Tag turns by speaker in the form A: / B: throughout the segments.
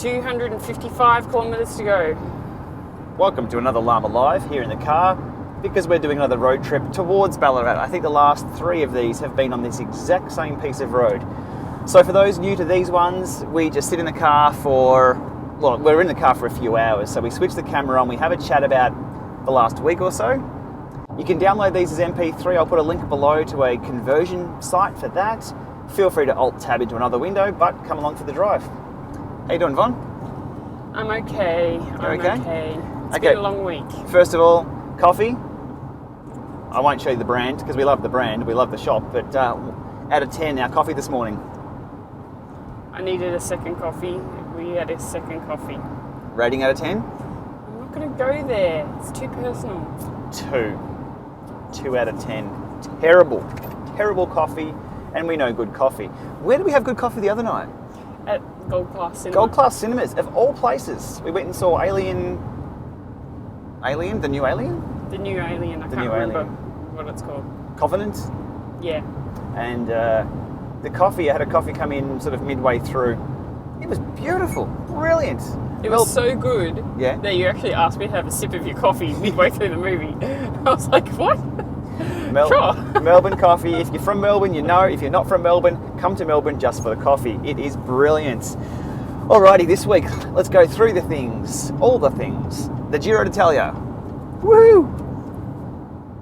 A: 255 kilometres to go.
B: Welcome to another Lama Live here in the car because we're doing another road trip towards Ballarat. I think the last 3 of these have been on this exact same piece of road. So for those new to these ones, we just sit in the car we're in the car for a few hours. So we switch the camera on, we have a chat about the last week or so. You can download these as MP3. I'll put a link below to a conversion site for that. Feel free to Alt-tab into another window, but come along for the drive. How you doing, Von?
A: I'm okay. I'm okay. It's been a long week.
B: First of all, coffee. I won't show you the brand because we love the brand, we love the shop, but out of 10, our coffee this morning.
A: I needed a second coffee. We had a second coffee.
B: Rating out of 10?
A: I'm not going to go there. It's too personal.
B: 2 out of 10. Terrible coffee, and we know good coffee. Where did we have good coffee the other night?
A: At Gold Class Cinema.
B: Gold Class Cinemas, of all places. We went and saw Alien, the new Alien?
A: The new Alien, I can't remember what it's called.
B: Covenant?
A: Yeah.
B: And the coffee, I had a coffee come in sort of midway through. It was beautiful, brilliant.
A: It was so good
B: that
A: you actually asked me to have a sip of your coffee midway through the movie. I was like, what? Sure.
B: Melbourne coffee. If you're from Melbourne, you know. If you're not from Melbourne, come to Melbourne just for the coffee. It is brilliant. Alrighty, this week, let's go through the things. All the things. The Giro d'Italia. Woohoo!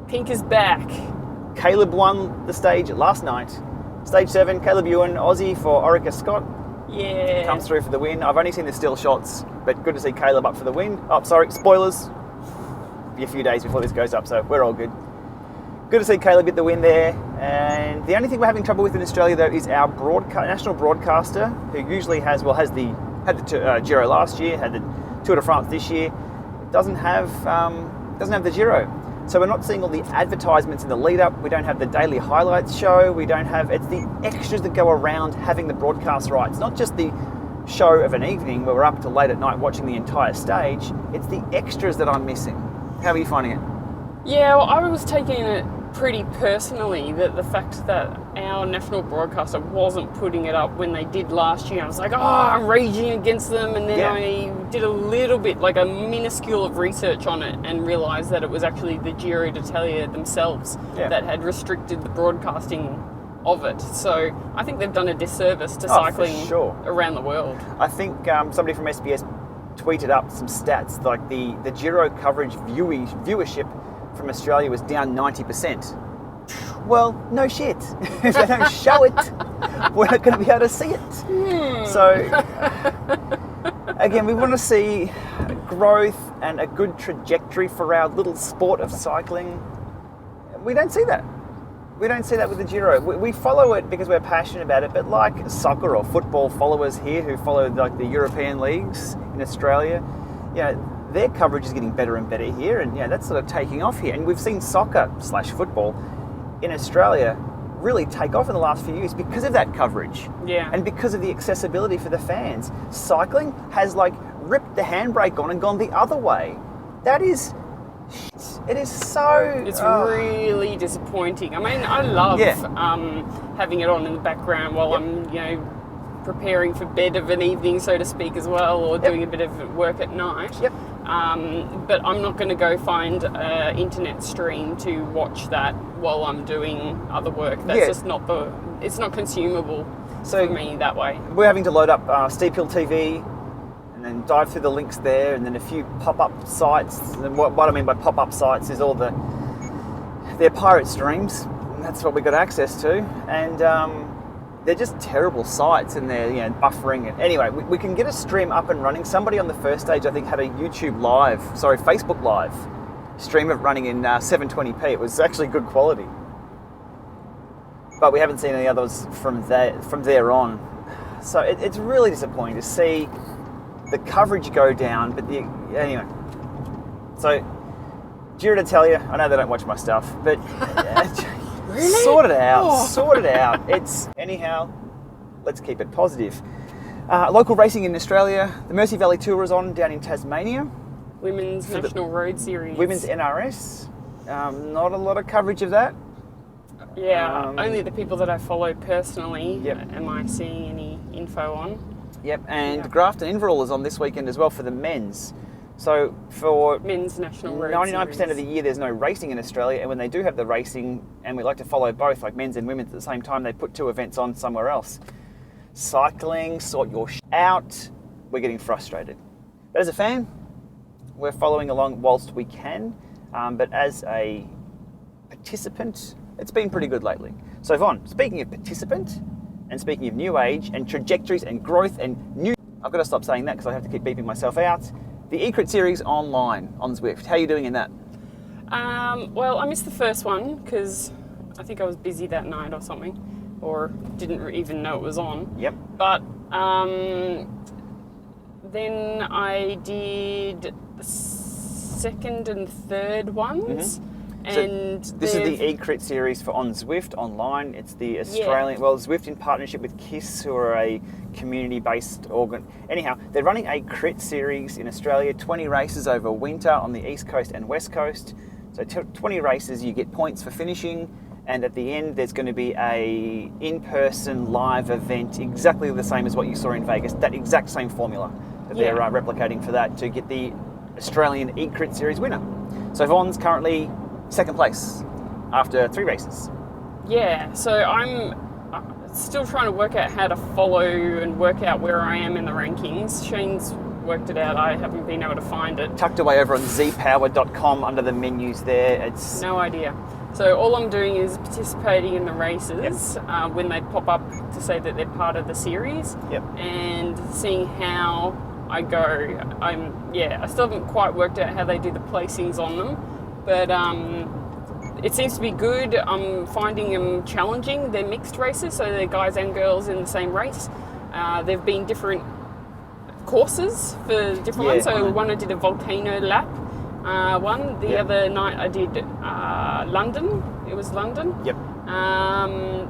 A: Pink is back.
B: Caleb won the stage last night. Stage 7, Caleb Ewan, Aussie for Orica Scott.
A: Yeah.
B: Comes through for the win. I've only seen the still shots, but good to see Caleb up for the win. Oh, sorry, spoilers. Be a few days before this goes up, so we're all good. Good to see Caleb get the win there. And the only thing we're having trouble with in Australia, though, is our national broadcaster, who usually had the Giro last year, had the Tour de France this year, doesn't have the Giro. So we're not seeing all the advertisements in the lead up. We don't have the daily highlights show. It's the extras that go around having the broadcast rights. Not just the show of an evening where we're up till late at night watching the entire stage. It's the extras that I'm missing. How are you finding it?
A: Yeah, well, I was taking it pretty personally, that the fact that our national broadcaster wasn't putting it up when they did last year. I was like, I'm raging against them, and then I did a little bit, like a minuscule of research on it, and realised that it was actually the Giro d'Italia themselves that had restricted the broadcasting of it. So I think they've done a disservice to cycling around the world.
B: I think somebody from SBS tweeted up some stats, like the Giro coverage viewership from Australia was down 90%. Well, no shit. If they don't show it, we're not going to be able to see it. So, again, we want to see growth and a good trajectory for our little sport of cycling. We don't see that. We don't see that with the Giro. We follow it because we're passionate about it, but like soccer or football followers here who follow like the European leagues in Australia, their coverage is getting better and better here, and that's sort of taking off here. And we've seen soccer/football in Australia really take off in the last few years because of that coverage.
A: Yeah. And
B: because of the accessibility for the fans. Cycling has ripped the handbrake on and gone the other way. That is shit. It is so...
A: It's really disappointing. I mean, I love having it on in the background while I'm, preparing for bed of an evening, so to speak, as well, or doing a bit of work at night.
B: Yep.
A: But I'm not going to go find an internet stream to watch that while I'm doing other work. That's just it's not consumable for me that way. We're having to load up Steep Hill TV and then dive through the links there, and then a few pop-up sites. And what I mean by pop-up sites is all they're pirate streams, and that's what we got access to. And they're just terrible sites, and they're buffering it. Anyway, we can get a stream up and running. Somebody on the first stage, I think, had a Facebook Live stream of running in 720p. It was actually good quality, but we haven't seen any others from there on. So it's really disappointing to see the coverage go down. But anyway, so Giro d'Italia. I know they don't watch my stuff, but. Really?
B: Sort it out. Anyhow, let's keep it positive. Local racing in Australia. The Mersey Valley Tour is on down in Tasmania.
A: Women's National Road Series.
B: Women's NRS. Not a lot of coverage of that.
A: Yeah, only the people that I follow personally. Am I seeing any info on?
B: Yep, and Grafton Inverall is on this weekend as well for the men's. So for
A: men's national road
B: 99%
A: series.
B: of the year, there's no racing in Australia, and when they do have the racing, and we like to follow both, like men's and women's at the same time, they put 2 events on somewhere else. Cycling, sort your out. We're getting frustrated. But as a fan, we're following along whilst we can. But as a participant, it's been pretty good lately. So Von, speaking of participant, and speaking of new age and trajectories and growth and new... I've got to stop saying that because I have to keep beeping myself out. The eCrit series online on Zwift. How are you doing in that?
A: Well, I missed the first one because I think I was busy that night or something, or didn't even know it was on.
B: Yep.
A: But then I did the second and third ones. And
B: so this is the eCrit series for on Zwift online. It's the Australian, well, Zwift in partnership with KISS, who are a community-based organ. Anyhow, they're running a crit series in Australia, 20 races over winter on the East Coast and West Coast. So 20 races, you get points for finishing, and at the end there's going to be a in-person live event, exactly the same as what you saw in Vegas, that exact same formula that they're replicating for that to get the Australian eCrit series winner. So Von's currently second place after 3 races.
A: Yeah, so I'm still trying to work out how to follow and work out where I am in the rankings. Shane's worked it out. I haven't been able to find it.
B: Tucked away over on zpower.com under the menus there. It's
A: no idea. So all I'm doing is participating in the races when they pop up to say that they're part of the series, and seeing how I go. I still haven't quite worked out how they do the placings on them. But it seems to be good. I'm finding them challenging. They're mixed races, so they're guys and girls in the same race. They've been different courses for different ones. So one I did a volcano lap one. The other night I did London. It was London.
B: Yep.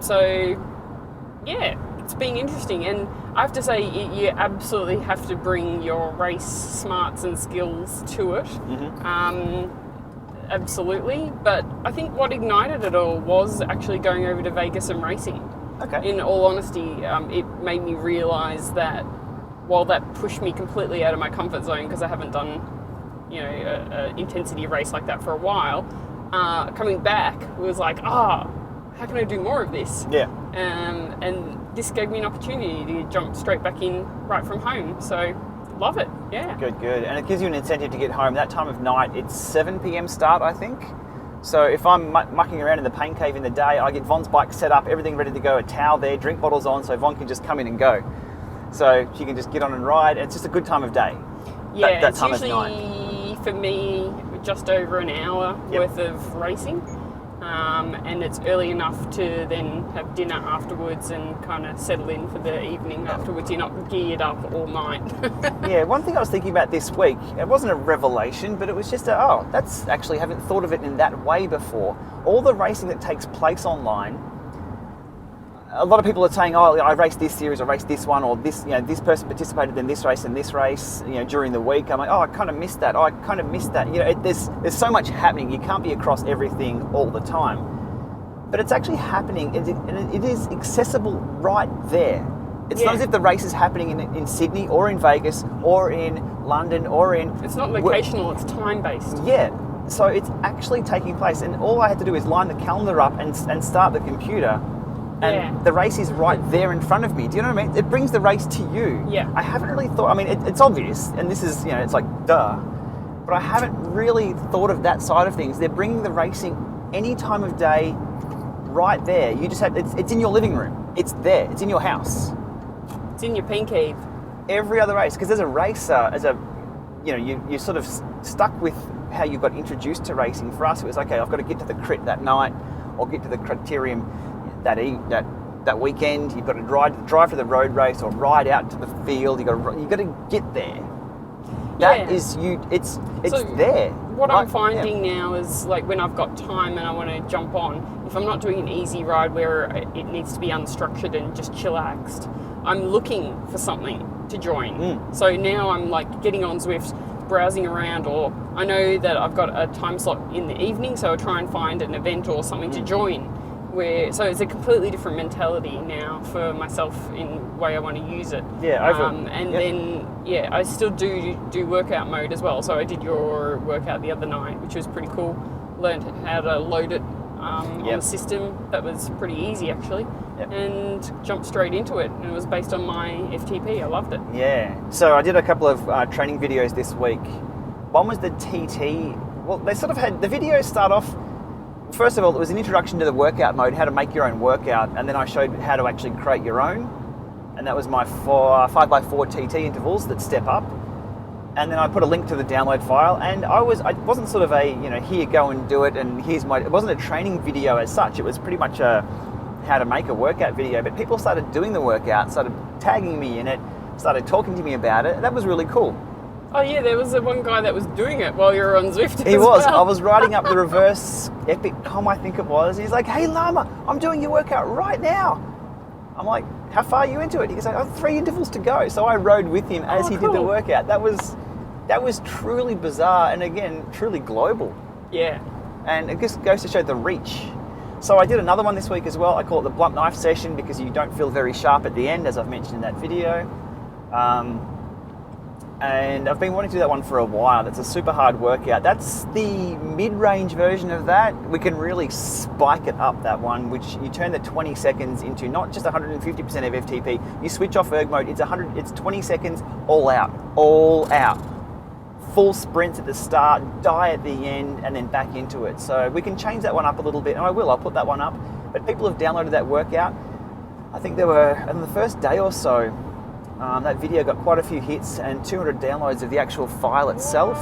A: So, yeah, it's been interesting. And I have to say, you absolutely have to bring your race smarts and skills to it. Absolutely, but I think what ignited it all was actually going over to Vegas and racing. Okay. In all honesty, it made me realise that while that pushed me completely out of my comfort zone because I haven't done, an intensity race like that for a while, coming back was like, how can I do more of this? Yeah. And this gave me an opportunity to jump straight back in right from home. So. Love it, yeah. Good.
B: And it gives you an incentive to get home. That time of night, it's 7 p.m. start, I think. So if I'm mucking around in the pain cave in the day, I get Von's bike set up, everything ready to go, a towel there, drink bottles on, so Von can just come in and go. So she can just get on and ride. It's just a good time of day.
A: Yeah,
B: that time
A: it's
B: of night.
A: Usually, for me, just over an hour worth of racing. And it's early enough to then have dinner afterwards and kind of settle in for the evening afterwards. You're not geared up all night.
B: Yeah, one thing I was thinking about this week, it wasn't a revelation, but it was just that's actually, haven't thought of it in that way before. All the racing that takes place online, a lot of people are saying, I raced this series, I raced this one, or this, this person participated in this race and this race, during the week. I'm like, I kind of missed that. There's so much happening. You can't be across everything all the time. But it's actually happening, and it is accessible right there. It's not as if the race is happening in Sydney or in Vegas or in London or in...
A: It's not locational, it's time-based.
B: Yeah. So it's actually taking place, and all I had to do is line the calendar up and start the computer. And the race is right there in front of me. Do you know what I mean? It brings the race to you. Yeah. I haven't really thought... I mean, it's obvious, and this is, it's like, duh. But I haven't really thought of that side of things. They're bringing the racing any time of day right there. You just have... It's in your living room. It's there. It's in your house.
A: It's in your pain cave.
B: Every other race. Because there's a racer, you're sort of stuck with how you got introduced to racing. For us, it was, okay, I've got to get to the crit that night or get to the criterium that weekend. You've got to drive to the road race or ride out to the field. You've got to get there. That is you. It's so there.
A: What I'm finding now is, like, when I've got time and I want to jump on, if I'm not doing an easy ride where it needs to be unstructured and just chillaxed, I'm looking for something to join. So now I'm like getting on Zwift, browsing around, or I know that I've got a time slot in the evening, so I'll try and find an event or something to join. so it's a completely different mentality now for myself in the way I want to use it.
B: Yeah,
A: then I still do workout mode as well. So I did your workout the other night, which was pretty cool. Learned how to load it on the system. That was pretty easy actually. And jumped straight into it, and it was based on my FTP. I loved it.
B: Yeah. So I did a couple of training videos this week. One was the TT. Well, they sort of had the videos start off. First of all, it was an introduction to the workout mode, how to make your own workout, and then I showed how to actually create your own. And that was my 5x4 TT intervals that step up. And then I put a link to the download file, and I wasn't sort of a, here, go and do it, and it wasn't a training video as such. It was pretty much a how to make a workout video, but people started doing the workout, started tagging me in it, started talking to me about it, and that was really cool.
A: Oh yeah, there was one guy that was doing it while you were on Zwift.
B: He was. Well. I was riding up the reverse Epic Com, I think it was. He's like, "Hey Lama, I'm doing your workout right now." I'm like, "How far are you into it?" He goes, "I have 3 intervals to go." So I rode with him as he did the workout. That was truly bizarre, and again, truly global.
A: Yeah.
B: And it just goes to show the reach. So I did another one this week as well. I call it the blunt knife session because you don't feel very sharp at the end, as I've mentioned in that video. And I've been wanting to do that one for a while. That's a super hard workout. That's the mid-range version of that. We can really spike it up, that one, which you turn the 20 seconds into not just 150% of FTP. You switch off erg mode, it's 20 seconds all out. Full sprints at the start, die at the end, and then back into it. So we can change that one up a little bit, and I'll put that one up. But people have downloaded that workout. I think there were, on the first day or so, that video got quite a few hits and 200 downloads of the actual file itself.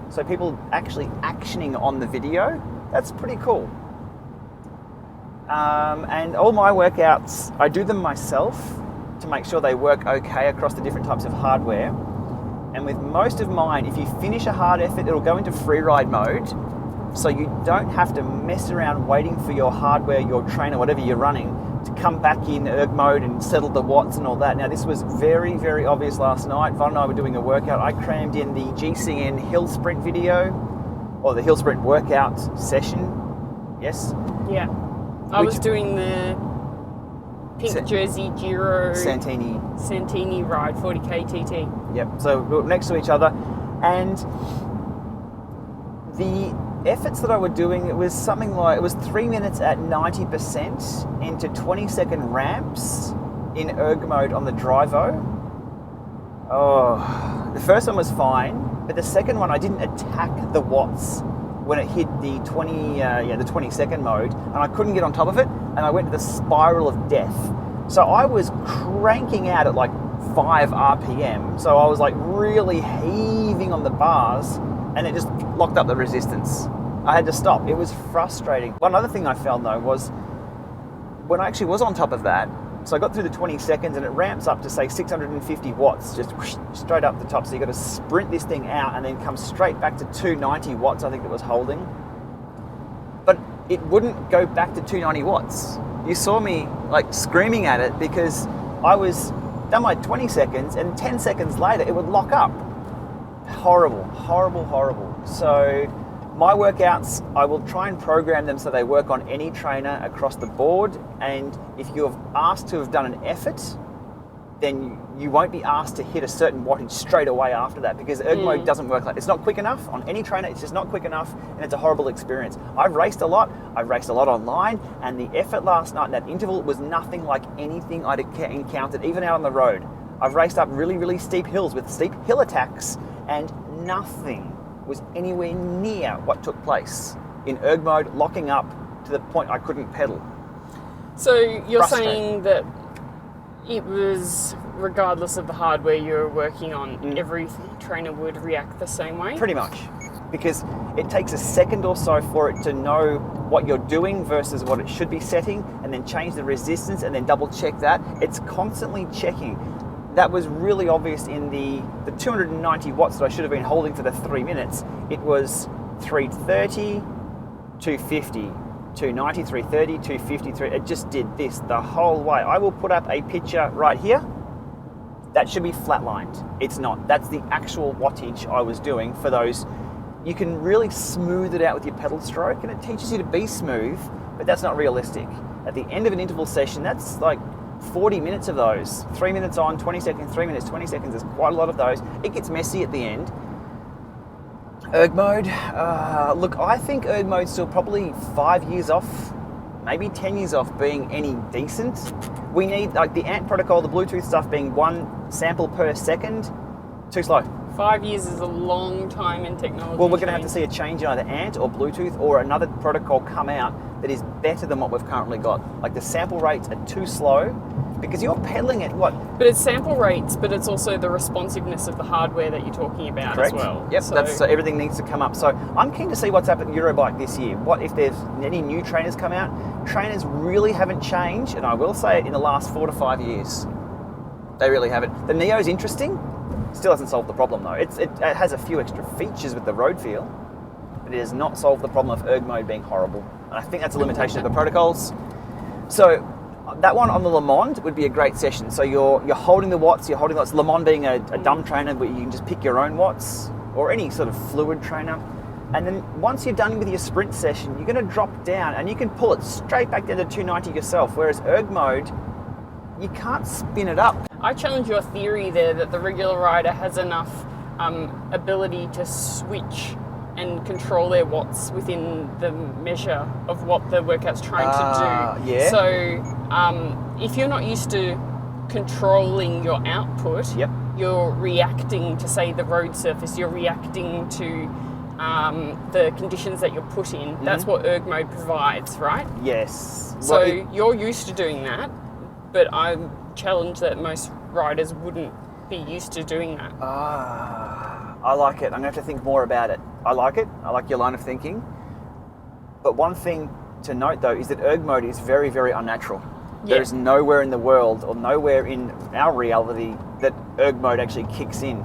B: So people actually actioning on the video. That's pretty cool. And all my workouts, I do them myself to make sure they work okay across the different types of hardware. And with most of mine, if you finish a hard effort, it'll go into free ride mode. So you don't have to mess around waiting for your hardware, your trainer, whatever you're running, to come back in erg mode and settle the watts and all that. Now, this was very, very obvious last night. Von and I were doing a workout. I crammed in the GCN hill sprint video, or the hill sprint workout session. Yes?
A: Yeah. I was doing the pink jersey Giro Santini ride, 40k TT.
B: Yep. So we were next to each other, and the efforts that I were doing, it was something like, it was 3 minutes at 90% into 20-second ramps in erg mode on the Drivo. Oh, the first one was fine, but the second one I didn't attack the watts when it hit the 20-second mode, and I couldn't get on top of it, and I went to the spiral of death. So I was cranking out at like 5 RPM, so I was like really heaving on the bars, and it just locked up the resistance. I had to stop. It was frustrating. One other thing I found though was when I actually was on top of that, so I got through the 20 seconds and it ramps up to say 650 watts, just whoosh, straight up the top. So you got to sprint this thing out and then come straight back to 290 watts, I think it was holding. But it wouldn't go back to 290 watts. You saw me like screaming at it because I was done my 20 seconds and 10 seconds later it would lock up. Horrible, horrible, horrible. So my workouts, I will try and program them so they work on any trainer across the board. And if you have asked to have done an effort, then you won't be asked to hit a certain wattage straight away after that, because erg mode doesn't work like, it's not quick enough on any trainer. It's just not quick enough, and it's a horrible experience. I've raced a lot online, and the effort last night, that interval, was nothing like anything I'd encountered, even out on the road. I've raced up really, really steep hills with steep hill attacks, and nothing was anywhere near what took place in erg mode, locking up to the point I couldn't pedal.
A: So you're saying that it was, regardless of the hardware you're working on, every trainer would react the same way? Pretty
B: much, because it takes a second or so for it to know what you're doing versus what it should be setting, and then change the resistance and then double check that. It's constantly checking. That was really obvious in the 290 watts that I should have been holding for the 3 minutes. It was 330, 250, 290, 330, 253. It just did this the whole way. I will put up a picture right here. That should be flatlined. It's not. That's the actual wattage I was doing for those. You can really smooth it out with your pedal stroke, and it teaches you to be smooth but that's not realistic. At the end of an interval session, that's like 40 minutes of those. 3 minutes on, 20 seconds, 3 minutes, 20 seconds. There's quite a lot of those. It gets messy at the end. Erg mode. Look, I think erg mode's still probably 5 years off, maybe 10 years off being any decent. We need, like, the ANT protocol, the Bluetooth stuff being 1 sample per second. Too slow.
A: 5 years is a long time in technology.
B: Well, we're going to have to see a change in either ANT or Bluetooth or another protocol come out that is better than what we've currently got. Like, the sample rates are too slow because you're pedaling at what?
A: But it's sample rates, but it's also the responsiveness of the hardware that you're talking about.
B: Correct.
A: As well.
B: Yep, so everything needs to come up. So I'm keen to see what's happened at Eurobike this year. What if there's any new trainers come out? Trainers really haven't changed, and I will say it, in the last 4 to 5 years. They really haven't. The Neo's interesting. Still hasn't solved the problem though. It has a few extra features with the road feel, but it has not solved the problem of erg mode being horrible. And I think that's a limitation of the protocols. So that one on the Le Mans would be a great session. So you're holding the watts, Le Mans being a dumb trainer where you can just pick your own watts, or any sort of fluid trainer. And then once you're done with your sprint session, you're going to drop down and you can pull it straight back down to 290 yourself. Whereas erg mode, you can't spin it up.
A: I challenge your theory there that the regular rider has enough ability to switch and control their watts within the measure of what the workout's trying to do.
B: Yeah.
A: So if you're not used to controlling your output,
B: yep,
A: you're reacting to, say, the road surface, you're reacting to the conditions that you're put in. Mm-hmm. That's what erg mode provides, right?
B: Yes.
A: So you're used to doing that, but I'm challenged that most riders wouldn't be used to doing that.
B: I like it. I'm going to have to think more about it. I like it. I like your line of thinking. But one thing to note, though, is that erg mode is very, very unnatural. Yeah. There is nowhere in the world or nowhere in our reality that erg mode actually kicks in.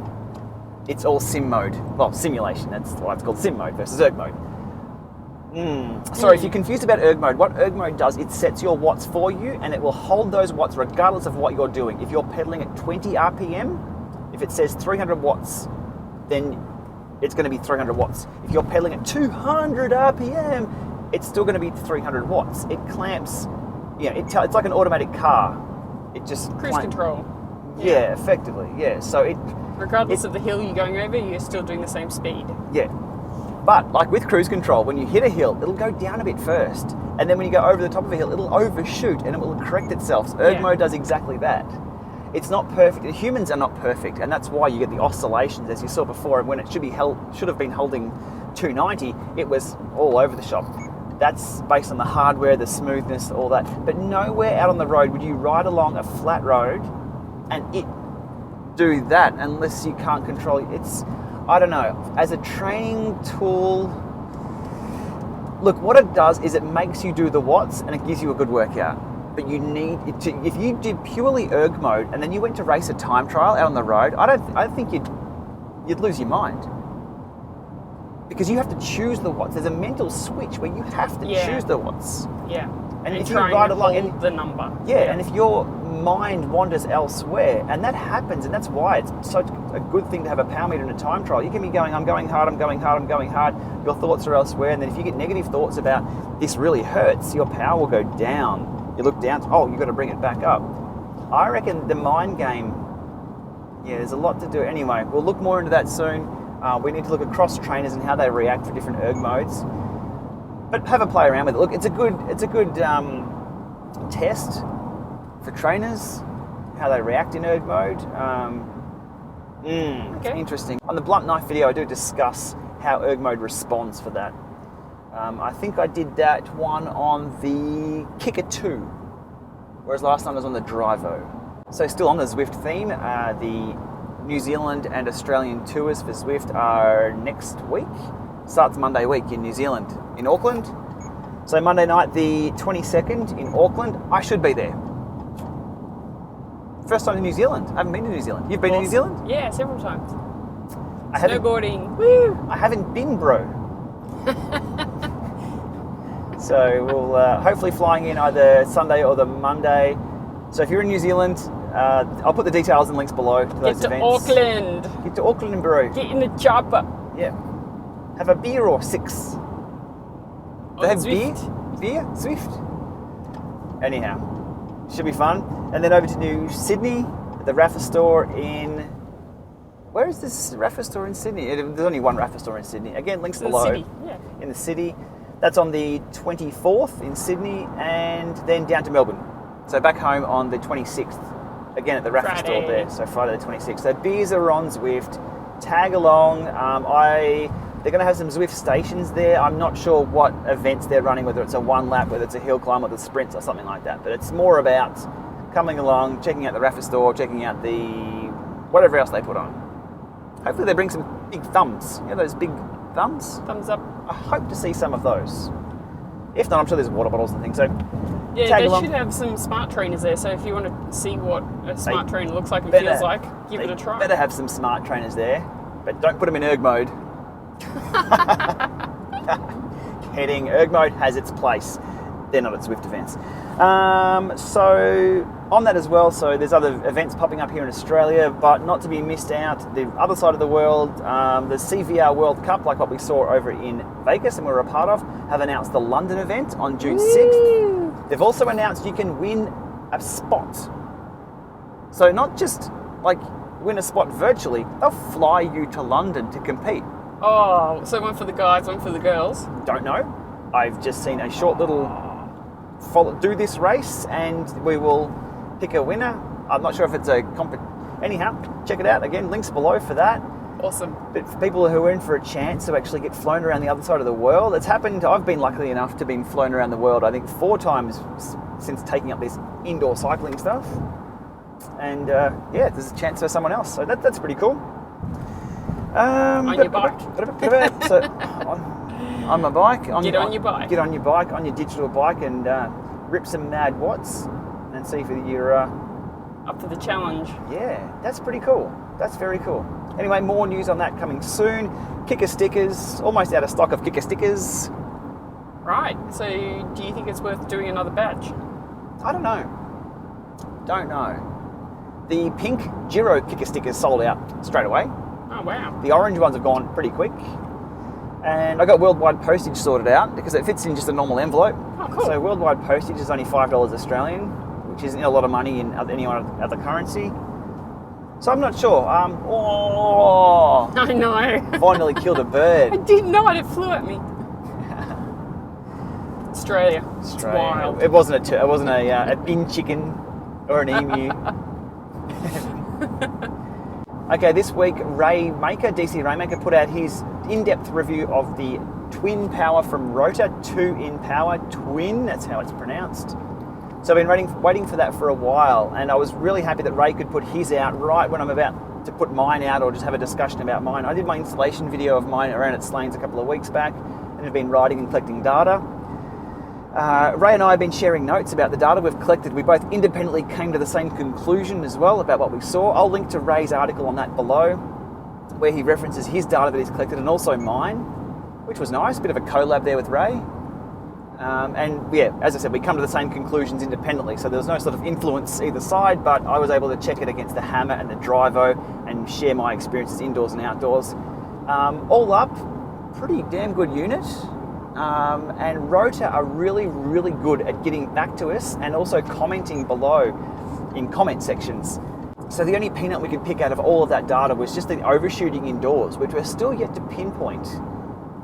B: It's all sim mode. Well, simulation. That's why it's called sim mode versus erg mode. Sorry, if you're confused about erg mode, what erg mode does, it sets your watts for you and it will hold those watts regardless of what you're doing. If you're pedaling at 20 RPM, if it says 300 watts, then it's going to be 300 watts. If you're pedaling at 200 RPM, it's still going to be 300 watts. It clamps, it's like an automatic car. It just
A: cruise control.
B: Yeah, effectively, yeah. So
A: regardless of the hill you're going over, you're still doing the same speed.
B: Yeah. But like with cruise control, when you hit a hill, it'll go down a bit first. And then when you go over the top of a hill, it'll overshoot and it will correct itself. So erg mode does exactly that. It's not perfect. Humans are not perfect. And that's why you get the oscillations, as you saw before. And when it should have been holding 290, it was all over the shop. That's based on the hardware, the smoothness, all that. But nowhere out on the road would you ride along a flat road and it do that unless you can't control it. It's, I don't know, as a training tool, look, what it does is it makes you do the watts and it gives you a good workout. But you need to, if you did purely erg mode and then you went to race a time trial out on the road, I think you'd lose your mind. Because you have to choose the watts. There's a mental switch where you have to choose the watts.
A: Yeah.
B: And if you ride along
A: and the number.
B: Yeah, and if your mind wanders elsewhere, and that happens, and that's why it's such a good thing to have a power meter in a time trial. You can be going, I'm going hard, I'm going hard, I'm going hard. Your thoughts are elsewhere, and then if you get negative thoughts about this really hurts, your power will go down. You look down, you've got to bring it back up. I reckon the mind game, there's a lot to do. Anyway, we'll look more into that soon. We need to look at cross trainers and how they react for different erg modes. But have a play around with it. Look, it's a good test for trainers, how they react in erg mode. Okay. Interesting. On the blunt knife video, I do discuss how erg mode responds for that. I think I did that one on the Kicker 2, whereas last time I was on the Drivo. So still on the Zwift theme, the New Zealand and Australian tours for Zwift are next week. Starts Monday week in New Zealand, in Auckland. So Monday night, the 22nd in Auckland. I should be there. First time in New Zealand. I haven't been to New Zealand. You've been to New Zealand?
A: Yeah, several times.
B: Snowboarding. Woo! I haven't been, bro. So we'll hopefully flying in either Sunday or the Monday. So if you're in New Zealand, I'll put the details and links below to those events. Get to Auckland, bro.
A: Get in the chopper.
B: Yeah. Have a beer or 6.
A: They have beer?
B: via Zwift. Anyhow, should be fun. And then over to New Sydney, the Rapha store in... Where is this Rapha store in Sydney? There's only one Rapha store in Sydney. Again, links below.
A: The city, yeah.
B: In the city. That's on the 24th in Sydney, and then down to Melbourne. So back home on the 26th. Again at the Rapha store there. So Friday the 26th. So beers are on Zwift. Tag along. They're going to have some Zwift stations there. I'm not sure what events they're running, whether it's a one lap, whether it's a hill climb or the sprints or something like that. But it's more about coming along, checking out the Rapha store, checking out the whatever else they put on. Hopefully they bring some big thumbs. You know those big thumbs?
A: Thumbs up.
B: I hope to see some of those. If not, I'm sure there's water bottles and things. So
A: yeah, they should have some smart trainers there. So if you want to see what a smart trainer looks like and feels like, give it a try.
B: Better have some smart trainers there, but don't put them in erg mode. Kidding. Erg mode has its place. They're not at Zwift events. So on that as well, so there's other events popping up here in Australia, but not to be missed out, the other side of the world, the CVR World Cup, like what we saw over in Vegas and we were a part of, have announced the London event on June 6th. They've also announced you can win a spot. So not just like win a spot virtually, they'll fly you to London to compete.
A: Oh, so one for the guys, one for the girls?
B: Don't know. I've just seen a short little do this race and we will pick a winner. I'm not sure if it's a anyhow, check it out. Again, links below for that.
A: Awesome.
B: But for people who are in for a chance to actually get flown around the other side of the world, it's happened. I've been lucky enough to be flown around the world, I think 4 times since taking up this indoor cycling stuff. And yeah, there's a chance for someone else. So that's pretty cool.
A: On your bike.
B: So, on my bike.
A: Get on your bike.
B: Get on your bike, on your digital bike, and rip some mad watts and see if you're...
A: up for the challenge.
B: Yeah, that's pretty cool. That's very cool. Anyway, more news on that coming soon. Kicker stickers, almost out of stock of kicker stickers.
A: Right, so do you think it's worth doing another batch?
B: I don't know. The pink Giro kicker stickers sold out straight away.
A: Oh, wow.
B: The orange ones have gone pretty quick. And I got worldwide postage sorted out because it fits in just a normal envelope.
A: Oh, cool.
B: So worldwide postage is only $5 Australian, which isn't a lot of money in any other currency. So I'm not sure.
A: I know.
B: Finally killed a bird.
A: I did not. It flew at me. Australia. It's wild.
B: It wasn't a bin chicken or an emu. Okay, this week DCRainmaker put out his in-depth review of the twin power from Rota, 2 in power twin. That's how it's pronounced. So I've been waiting for that for a while, and I was really happy that Ray could put his out right when I'm about to put mine out or just have a discussion about mine. I did my installation video of mine around at Slane's a couple of weeks back and have been riding and collecting data. Ray and I have been sharing notes about the data we've collected. We both independently came to the same conclusion as well about what we saw. I'll link to Ray's article on that below, where he references his data that he's collected and also mine, which was nice. Bit of a collab there with Ray. And yeah, as I said, we come to the same conclusions independently, so there was no sort of influence either side, but I was able to check it against the Hammer and the Drivo and share my experiences indoors and outdoors. All up, pretty damn good unit. And Rota are really, really good at getting back to us and also commenting below in comment sections. So the only peanut we could pick out of all of that data was just the overshooting indoors, which we're still yet to pinpoint.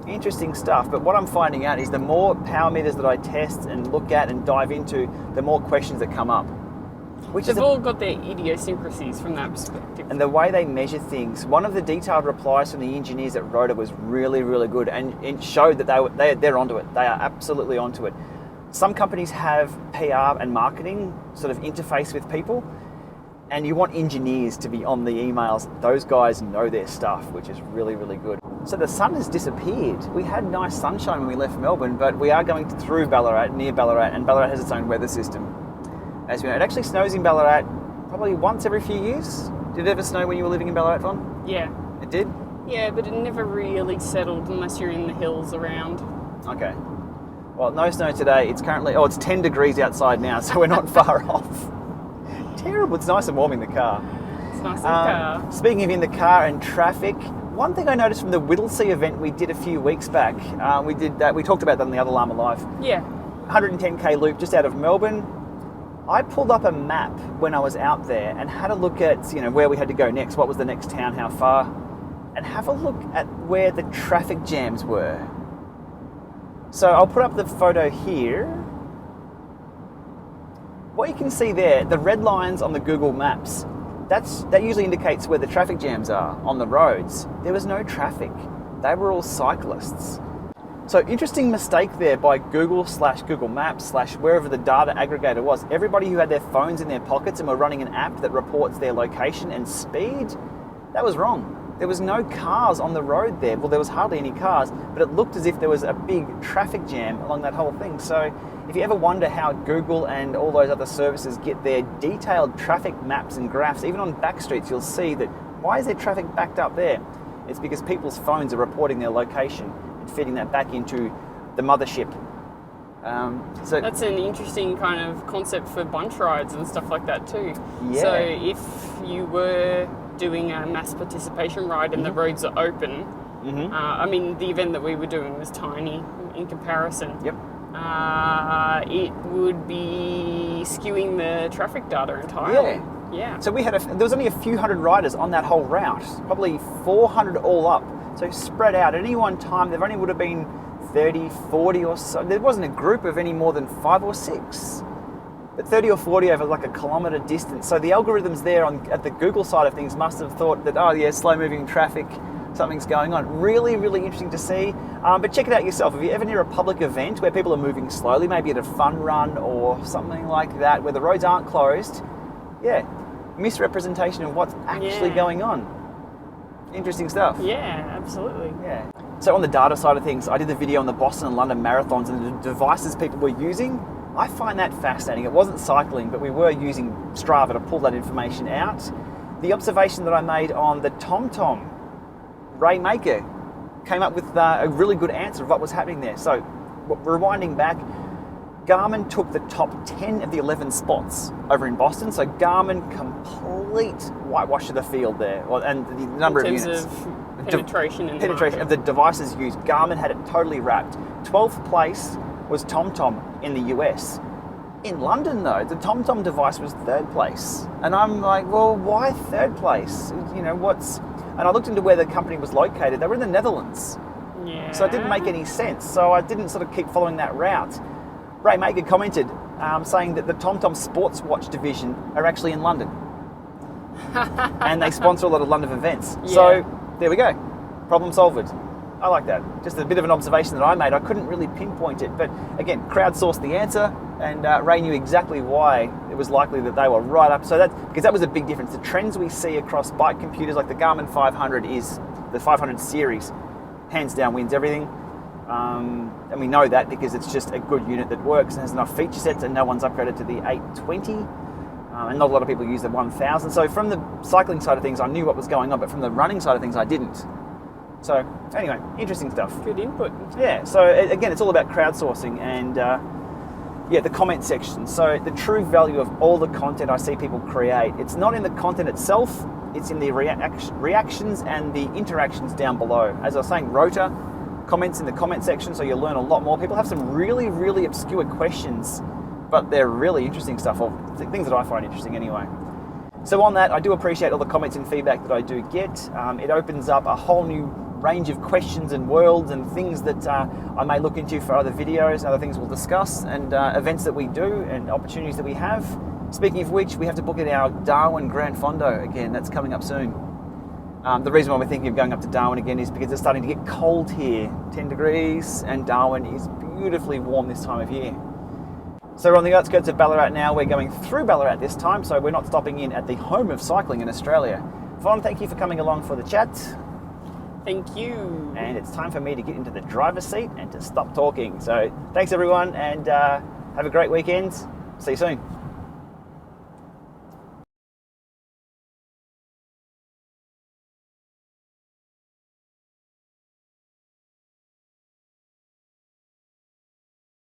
B: Interesting stuff, but what I'm finding out is the more power meters that I test and look at and dive into, the more questions that come up.
A: They've all got their idiosyncrasies from that perspective.
B: And the way they measure things, one of the detailed replies from the engineers at Rota was really, really good, and it showed that they're onto it. They are absolutely onto it. Some companies have PR and marketing sort of interface with people, and you want engineers to be on the emails. Those guys know their stuff, which is really, really good. So the sun has disappeared. We had nice sunshine when we left Melbourne, but we are going through Ballarat, near Ballarat, and Ballarat has its own weather system. As we know, it actually snows in Ballarat probably once every few years. Did it ever snow when you were living in Ballarat, Von?
A: Yeah.
B: It did?
A: Yeah, but it never really settled unless you're in the hills around.
B: Okay. Well, no snow today. It's currently, it's 10 degrees outside now, so we're not far off. Terrible. It's nice and warm in the car.
A: It's nice in the car.
B: Speaking of in the car and traffic, one thing I noticed from the Whittlesea event we did a few weeks back, we talked about that on the other Lama Live.
A: Yeah.
B: 110k loop just out of Melbourne. I pulled up a map when I was out there and had a look at, where we had to go next, what was the next town, how far, and have a look at where the traffic jams were. So I'll put up the photo here. What you can see there, the red lines on the Google Maps, that usually indicates where the traffic jams are on the roads. There was no traffic. They were all cyclists. So interesting mistake there by Google Maps / wherever the data aggregator was. Everybody who had their phones in their pockets and were running an app that reports their location and speed, that was wrong. There was no cars on the road there. Well, there was hardly any cars, but it looked as if there was a big traffic jam along that whole thing. So if you ever wonder how Google and all those other services get their detailed traffic maps and graphs, even on back streets, you'll see that why is there traffic backed up there? It's because people's phones are reporting their location and feeding that back into the mothership. So
A: that's an interesting kind of concept for bunch rides and stuff like that too.
B: Yeah.
A: So if you were doing a mass participation ride and the roads are open, the event that we were doing was tiny in comparison.
B: Yep.
A: It would be skewing the traffic data entirely. Yeah.
B: So there was only a few hundred riders on that whole route, probably 400 all up. So spread out. At any one time, there only would have been 30, 40 or so. There wasn't a group of any more than 5 or 6. But 30 or 40 over like a kilometre distance. So the algorithms there at the Google side of things must have thought that, slow moving traffic, something's going on. Really, really interesting to see. But check it out yourself. If you're ever near a public event where people are moving slowly, maybe at a fun run or something like that, where the roads aren't closed, misrepresentation of what's actually going on. Interesting stuff.
A: Yeah, absolutely.
B: Yeah. So on the data side of things, I did the video on the Boston and London marathons and the devices people were using. I find that fascinating. It wasn't cycling, but we were using Strava to pull that information out. The observation that I made on the TomTom, Rainmaker, came up with a really good answer of what was happening there. So rewinding back, Garmin took the top 10 of the 11 spots over in Boston. So Garmin complete whitewash of the field there, and the number of units.
A: In terms of penetration in the
B: penetration of the devices used. Garmin had it totally wrapped. 12th place was TomTom in the US. In London though, the TomTom device was 3rd place. And I'm like, well, why 3rd place? And I looked into where the company was located. They were in the Netherlands.
A: Yeah.
B: So it didn't make any sense. So I didn't sort of keep following that route. Rainmaker commented saying that the TomTom Sports Watch division are actually in London. And they sponsor a lot of London events. Yeah. So there we go. Problem solved. I like that. Just a bit of an observation that I made. I couldn't really pinpoint it, but again, crowdsourced the answer, and Ray knew exactly why it was likely that they were right up. So because that was a big difference. The trends we see across bike computers, like the Garmin 500 is the 500 series, hands down wins everything. And we know that because it's just a good unit that works and has enough feature sets, and no one's upgraded to the 820. And not a lot of people use the 1000. So from the cycling side of things, I knew what was going on, but from the running side of things, I didn't. So anyway, interesting stuff.
A: Good input.
B: Yeah, so again, it's all about crowdsourcing and the comment section. So the true value of all the content I see people create, it's not in the content itself, it's in the reactions and the interactions down below. As I was saying, Rota comments in the comment section, so you'll learn a lot more. People have some really, really obscure questions, but they're really interesting stuff, or things that I find interesting anyway. So on that, I do appreciate all the comments and feedback that I do get. It opens up a whole new range of questions and worlds and things that I may look into for other videos and other things we'll discuss, and events that we do and opportunities that we have. Speaking of which, we have to book in our Darwin Grand Fondo again. That's coming up soon. The reason why we're thinking of going up to Darwin again is because it's starting to get cold here, 10 degrees, and Darwin is beautifully warm this time of year. So we're on the outskirts of Ballarat now. We're going through Ballarat this time, so we're not stopping in at the home of cycling in Australia. Vaughn, thank you for coming along for the chat.
A: Thank you.
B: And it's time for me to get into the driver's seat and to stop talking. So thanks everyone, and have a great weekend. See you soon.